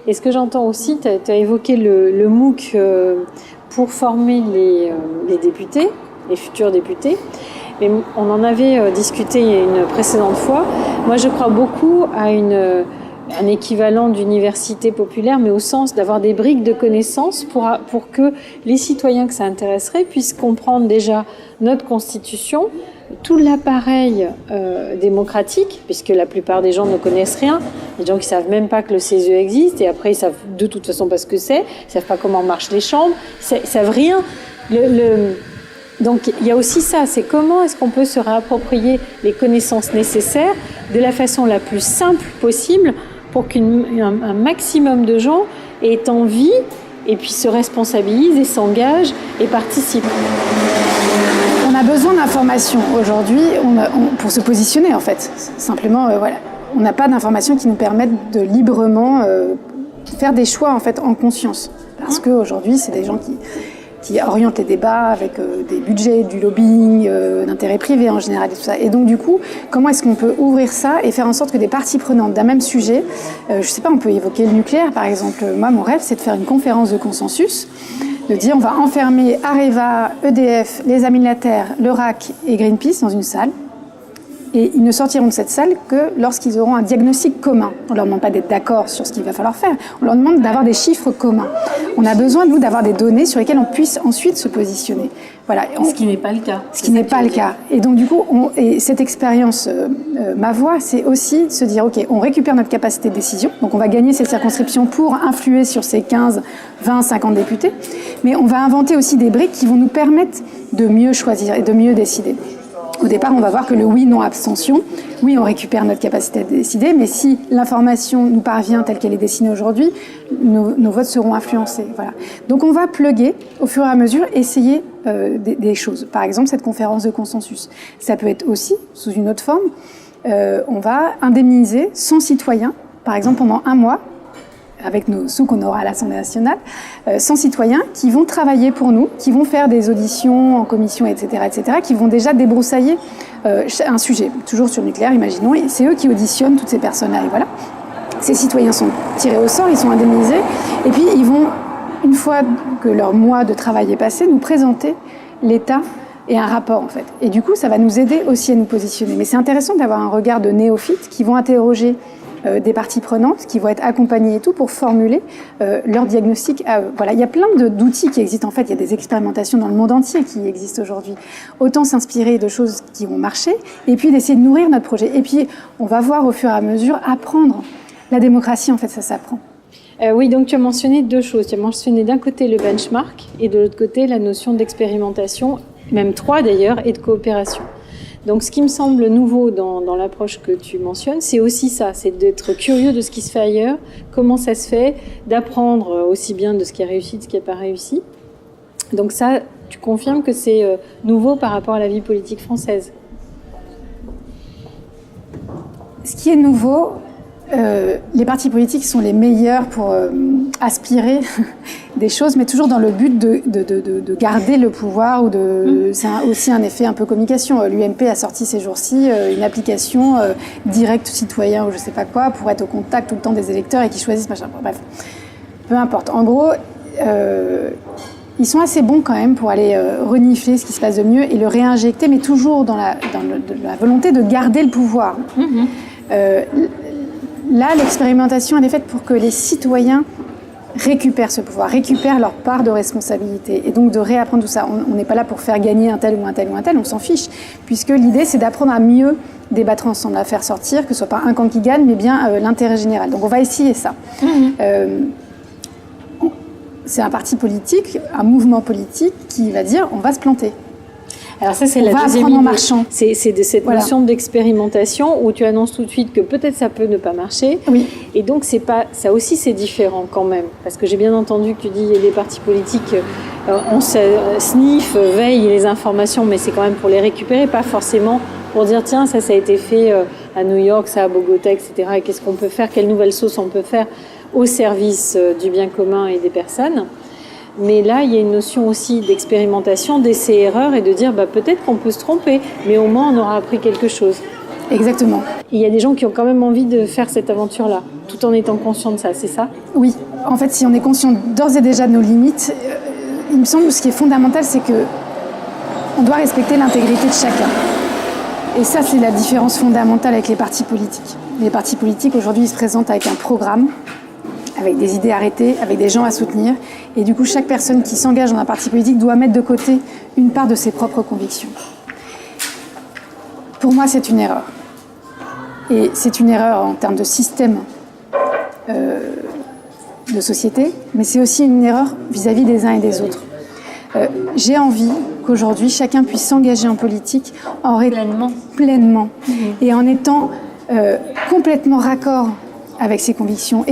Et ce que j'entends aussi, tu as évoqué le MOOC pour former les députés, les futurs députés. Mais on en avait discuté une précédente fois. Moi, je crois beaucoup à un équivalent d'université populaire, mais au sens d'avoir des briques de connaissances pour que les citoyens que ça intéresserait puissent comprendre déjà notre Constitution, tout l'appareil démocratique, puisque la plupart des gens ne connaissent rien. Il y a des gens qui ne savent même pas que le CESE existe, et après ils savent de toute façon pas ce que c'est, ils ne savent pas comment marchent les chambres, ils ne savent rien. Donc il y a aussi ça, c'est comment est-ce qu'on peut se réapproprier les connaissances nécessaires de la façon la plus simple possible pour qu'un maximum de gens aient envie et puis se responsabilisent et s'engagent et participent. On a besoin d'informations aujourd'hui pour se positionner en fait. Simplement, voilà. On n'a pas d'informations qui nous permettent de librement faire des choix en fait en conscience. Parce qu'aujourd'hui, c'est des gens qui orientent les débats avec des budgets, du lobbying, d'intérêts privés en général et tout ça. Et donc du coup, comment est-ce qu'on peut ouvrir ça et faire en sorte que des parties prenantes d'un même sujet, je sais pas, on peut évoquer le nucléaire par exemple. Moi, mon rêve, c'est de faire une conférence de consensus, de dire on va enfermer Areva, EDF, les Amis de la Terre, le RAC et Greenpeace dans une salle. Et ils ne sortiront de cette salle que lorsqu'ils auront un diagnostic commun. On ne leur demande pas d'être d'accord sur ce qu'il va falloir faire. On leur demande d'avoir des chiffres communs. On a besoin, nous, d'avoir des données sur lesquelles on puisse ensuite se positionner. Voilà. Ce qui n'est pas le cas. Ce qui n'est pas le cas. Et donc, du coup, et cette expérience, ma voix, c'est aussi se dire, OK, on récupère notre capacité de décision. Donc, on va gagner cette circonscription pour influer sur ces 15, 20, 50 députés. Mais on va inventer aussi des briques qui vont nous permettre de mieux choisir et de mieux décider. Au départ, on va voir que le oui, non, abstention, oui, on récupère notre capacité de décider, mais si l'information nous parvient telle qu'elle est dessinée aujourd'hui, nos votes seront influencés. Voilà. Donc on va plugger, au fur et à mesure, essayer des choses. Par exemple, cette conférence de consensus. Ça peut être aussi, sous une autre forme, on va indemniser 100 citoyens, par exemple pendant 1 mois, avec nos sous qu'on aura à l'Assemblée nationale, 100 citoyens qui vont travailler pour nous, qui vont faire des auditions en commission, etc., qui vont déjà débroussailler un sujet, toujours sur le nucléaire, imaginons, et c'est eux qui auditionnent toutes ces personnes-là. Et voilà, ces citoyens sont tirés au sort, ils sont indemnisés, et puis ils vont, une fois que leur mois de travail est passé, nous présenter l'état et un rapport, en fait. Et du coup, ça va nous aider aussi à nous positionner. Mais c'est intéressant d'avoir un regard de néophytes qui vont interroger des parties prenantes qui vont être accompagnées et tout pour formuler leur diagnostic à eux. Voilà, il y a plein d'outils qui existent. En fait, il y a des expérimentations dans le monde entier qui existent aujourd'hui. Autant s'inspirer de choses qui ont marché et puis d'essayer de nourrir notre projet. Et puis, on va voir au fur et à mesure apprendre. La démocratie, en fait, ça s'apprend. Oui, donc tu as mentionné 2 choses. Tu as mentionné d'un côté le benchmark et de l'autre côté la notion d'expérimentation, même 3 d'ailleurs, et de coopération. Donc ce qui me semble nouveau dans l'approche que tu mentionnes, c'est aussi ça, c'est d'être curieux de ce qui se fait ailleurs, comment ça se fait, d'apprendre aussi bien de ce qui a réussi, de ce qui n'a pas réussi. Donc ça, tu confirmes que c'est nouveau par rapport à la vie politique française? Ce qui est nouveau, les partis politiques sont les meilleurs pour aspirer des choses, mais toujours dans le but de garder le pouvoir. C'est aussi un effet un peu communication. L'UMP a sorti ces jours-ci une application direct citoyen ou je sais pas quoi pour être au contact tout le temps des électeurs et qui choisissent machin. Bref, peu importe. En gros, ils sont assez bons quand même pour aller renifler ce qui se passe de mieux et le réinjecter, mais toujours dans la volonté de garder le pouvoir. Là, l'expérimentation, elle est faite pour que les citoyens récupèrent ce pouvoir, récupèrent leur part de responsabilité et donc de réapprendre tout ça. On n'est pas là pour faire gagner un tel ou un tel ou un tel, on s'en fiche, puisque l'idée, c'est d'apprendre à mieux débattre ensemble, à faire sortir, que ce soit pas un camp qui gagne, mais bien l'intérêt général. Donc on va essayer ça. C'est un parti politique, un mouvement politique qui va dire on va se planter. Alors ça, c'est la deuxième idée. C'est de cette notion d'expérimentation où tu annonces tout de suite que peut-être ça peut ne pas marcher. Oui. Et donc, ça aussi, c'est différent quand même. Parce que j'ai bien entendu que tu dis les partis politiques, on sniffe, veille les informations, mais c'est quand même pour les récupérer, pas forcément pour dire tiens, ça a été fait à New York, ça à Bogota, etc. Et qu'est-ce qu'on peut faire, quelle nouvelle sauce on peut faire au service du bien commun et des personnes. Mais là, il y a une notion aussi d'expérimentation, d'essai-erreur et de dire peut-être qu'on peut se tromper, mais au moins on aura appris quelque chose. Exactement. Il y a des gens qui ont quand même envie de faire cette aventure-là, tout en étant conscients de ça, c'est ça ? Oui, en fait, si on est conscient d'ores et déjà de nos limites, il me semble que ce qui est fondamental, c'est que on doit respecter l'intégrité de chacun. Et ça, c'est la différence fondamentale avec les partis politiques. Les partis politiques, aujourd'hui, ils se présentent avec un programme, avec des idées arrêtées, avec des gens à soutenir. Et du coup, chaque personne qui s'engage dans un parti politique doit mettre de côté une part de ses propres convictions. Pour moi, c'est une erreur. Et c'est une erreur en termes de système de société, mais c'est aussi une erreur vis-à-vis des uns et des autres. J'ai envie qu'aujourd'hui, chacun puisse s'engager en politique pleinement. Et en étant complètement raccord avec ses convictions,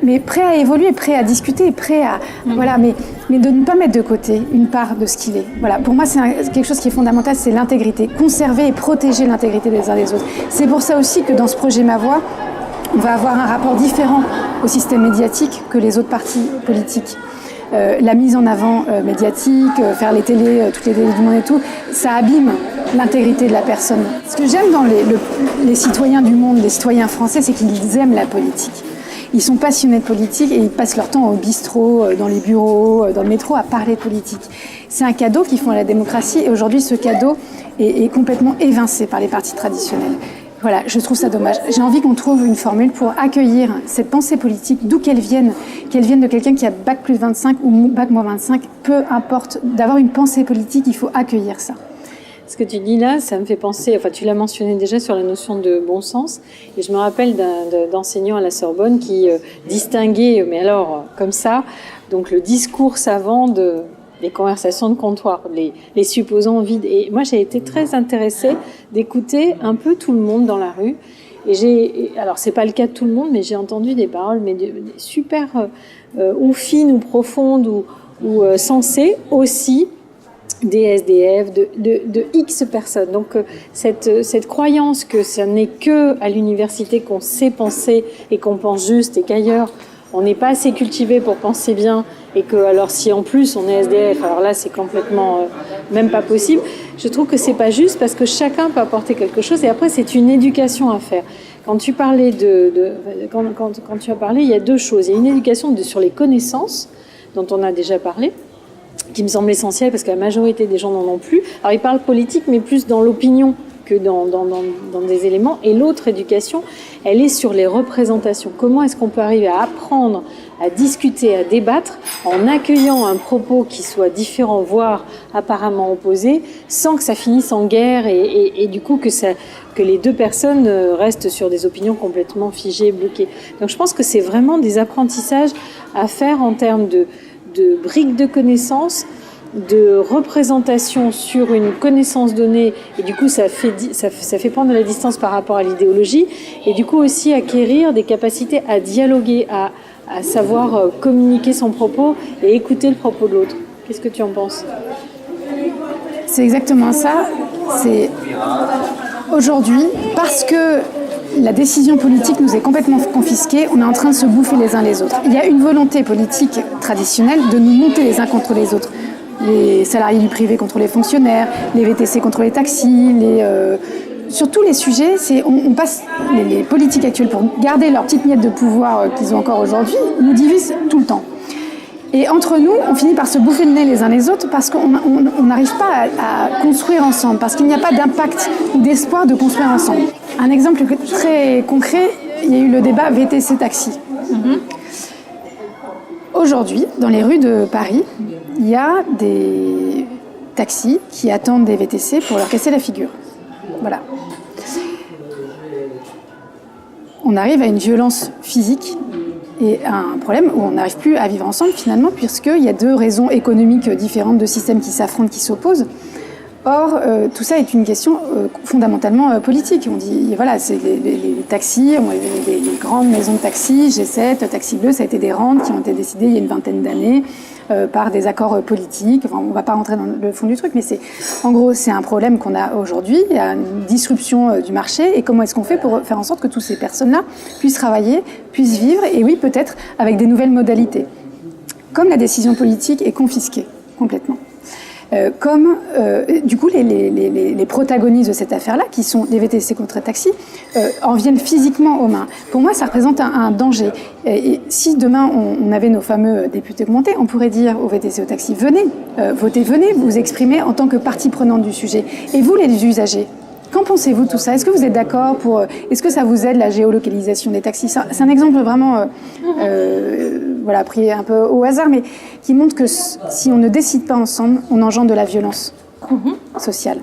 mais prêt à évoluer, prêt à discuter, prêt à... Voilà, mais de ne pas mettre de côté une part de ce qu'il est. Voilà, pour moi, c'est quelque chose qui est fondamental, c'est l'intégrité. Conserver et protéger l'intégrité des uns des autres. C'est pour ça aussi que dans ce projet Ma Voix, on va avoir un rapport différent au système médiatique que les autres partis politiques. La mise en avant médiatique, faire les télés, toutes les télés du monde et tout, ça abîme l'intégrité de la personne. Ce que j'aime dans les citoyens du monde, les citoyens français, c'est qu'ils aiment la politique. Ils sont passionnés de politique et ils passent leur temps au bistrot, dans les bureaux, dans le métro à parler de politique. C'est un cadeau qu'ils font à la démocratie et aujourd'hui ce cadeau est complètement évincé par les partis traditionnels. Voilà, je trouve ça dommage. J'ai envie qu'on trouve une formule pour accueillir cette pensée politique, d'où qu'elle vienne de quelqu'un qui a bac plus 25 ou bac moins 25, peu importe, d'avoir une pensée politique, il faut accueillir ça. Ce que tu dis là, ça me fait penser, enfin tu l'as mentionné déjà sur la notion de bon sens, et je me rappelle d'enseignant à la Sorbonne qui distinguait, mais alors comme ça, donc le discours savant des conversations de comptoir, les supposants vides. Et moi, j'ai été très intéressée d'écouter un peu tout le monde dans la rue. Alors, c'est pas le cas de tout le monde, mais j'ai entendu des paroles, mais super ou fines ou profondes ou sensées aussi des SDF, de X personnes. Donc, cette croyance que ce n'est que à l'université qu'on sait penser et qu'on pense juste et qu'ailleurs, on n'est pas assez cultivé pour penser bien et que alors si en plus on est SDF, alors là c'est complètement même pas possible. Je trouve que c'est pas juste parce que chacun peut apporter quelque chose et après c'est une éducation à faire. Quand tu parlais quand tu as parlé, il y a deux choses. Il y a une éducation sur les connaissances dont on a déjà parlé, qui me semble essentielle parce que la majorité des gens n'en ont plus. Alors ils parlent politique mais plus dans l'opinion que dans des éléments. Et l'autre éducation, elle est sur les représentations. Comment est-ce qu'on peut arriver à apprendre, à discuter, à débattre en accueillant un propos qui soit différent, voire apparemment opposé, sans que ça finisse en guerre et du coup que les deux personnes restent sur des opinions complètement figées, bloquées. Donc je pense que c'est vraiment des apprentissages à faire en termes de briques de connaissances, de représentation sur une connaissance donnée et du coup ça fait prendre de la distance par rapport à l'idéologie et du coup aussi acquérir des capacités à dialoguer, à savoir communiquer son propos et écouter le propos de l'autre. Qu'est-ce que tu en penses ? C'est exactement ça. C'est aujourd'hui, parce que la décision politique nous est complètement confisquée, on est en train de se bouffer les uns les autres. Il y a une volonté politique traditionnelle de nous monter les uns contre les autres. Les salariés du privé contre les fonctionnaires, les VTC contre les taxis, sur tous les sujets, on passe les politiques actuelles pour garder leur petite miette de pouvoir qu'ils ont encore aujourd'hui, nous divisent tout le temps. Et entre nous, on finit par se bouffer le nez les uns les autres parce qu'on n'arrive pas à construire ensemble, parce qu'il n'y a pas d'impact ou d'espoir de construire ensemble. Un exemple très concret, il y a eu le débat VTC-taxi. Aujourd'hui, dans les rues de Paris, il y a des taxis qui attendent des VTC pour leur casser la figure. Voilà. On arrive à une violence physique et à un problème où on n'arrive plus à vivre ensemble finalement, puisqu'il y a deux raisons économiques différentes de systèmes qui s'affrontent, qui s'opposent. Or, tout ça est une question fondamentalement politique. On dit, voilà, c'est les taxis, les grandes maisons de taxis, G7, Taxi Bleu, ça a été des rentes qui ont été décidées il y a une vingtaine d'années par des accords politiques. Enfin, on ne va pas rentrer dans le fond du truc, mais en gros, c'est un problème qu'on a aujourd'hui. Il y a une disruption du marché. Et comment est-ce qu'on fait pour faire en sorte que toutes ces personnes-là puissent travailler, puissent vivre, et oui, peut-être avec des nouvelles modalités. Comme la décision politique est confisquée complètement. Du coup, les protagonistes de cette affaire-là, qui sont les VTC contre taxi, en viennent physiquement aux mains. Pour moi, ça représente un danger. Et si demain, on avait nos fameux députés augmentés, on pourrait dire aux VTC, aux taxis, venez, votez, venez, vous exprimer en tant que partie prenante du sujet. Et vous, les usagers, qu'en pensez-vous de tout ça? Est-ce que vous êtes d'accord est-ce que ça vous aide, la géolocalisation des taxis? C'est un exemple vraiment, pris un peu au hasard, mais qui montre que si on ne décide pas ensemble, on engendre de la violence sociale.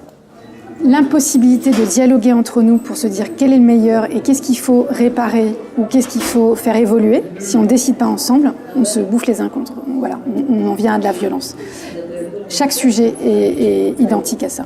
L'impossibilité de dialoguer entre nous pour se dire quel est le meilleur et qu'est-ce qu'il faut réparer ou qu'est-ce qu'il faut faire évoluer, si on ne décide pas ensemble, on se bouffe les uns contre. Voilà, on en vient à de la violence. Chaque sujet est identique à ça.